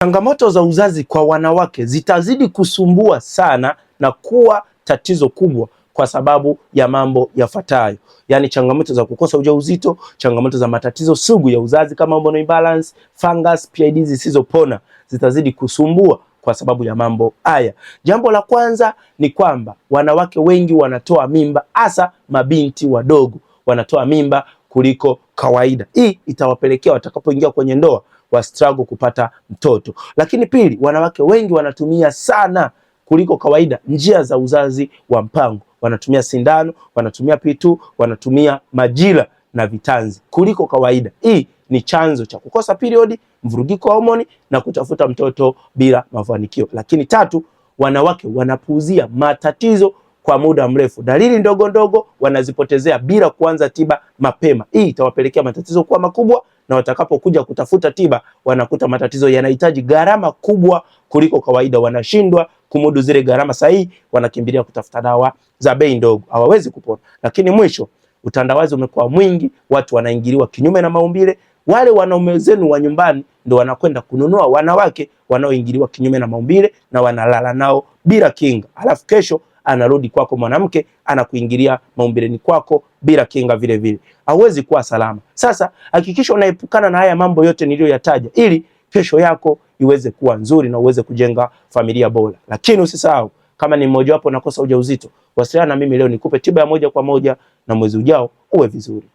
Changamoto za uzazi kwa wanawake zitazidi kusumbua sana na kuwa tatizo kubwa kwa sababu ya mambo yafuatayo. Yaani changamoto za kukosa ujauzito, changamoto za matatizo sugu ya uzazi kama hormone imbalance, fungus, PID zisizopona zitazidi kusumbua kwa sababu ya mambo haya. Jambo la kwanza ni kwamba wanawake wengi wanatoa mimba, hasa mabinti wadogo wanatoa mimba kuliko kawaida. Hii itawapelekea watakapoingia kwenye ndoa wa struggle kupata mtoto. Lakini pili, wanawake wengi wanatumia sana kuliko kawaida njia za uzazi wa mpango. Wanatumia sindano, wanatumia P2, wanatumia majira na vitanzi kuliko kawaida. Hii ni chanzo cha kukosa period, mvurugiko wa homoni na kutafuta mtoto bila mafanikio. Lakini tatu, wanawake wanapuuzia matatizo kwa muda mrefu. Dalili ndogo ndogo wanazipotezea bila kuanza tiba mapema. Hii itawapelekea matatizo kuwa makubwa, na watakapokuja kutafuta tiba wanakuta matatizo yanahitaji gharama kubwa kuliko kawaida. Wanashindwa kumudu zile gharama sahihi, wanakimbilia kutafuta dawa za bei ndogo, hawawezi kupona. Lakini mwisho, utandawazi umekuwa mwingi, watu wanaingiliwa kinyume na maumbile. Wale wanaume zenu wa nyumbani ndio wanakwenda kununua wanawake wanaoingiliwa kinyume na maumbile na wanalala nao bila kinga. Alafu kesho anarudi kwako mwanamke anakuingilia maumbileni kwako bila kinga vile vile. Hauwezi kuwa salama. Sasa hakikisha unaepukana na haya mambo yote niliyoyataja ili kesho yako iweze kuwa nzuri na uweze kujenga familia bora. Lakini usisahau, kama ni mmoja wapo unakosa ujauzito, wasiliana na mimi leo nikupe tiba ya moja kwa moja na mwezi ujao uwe vizuri.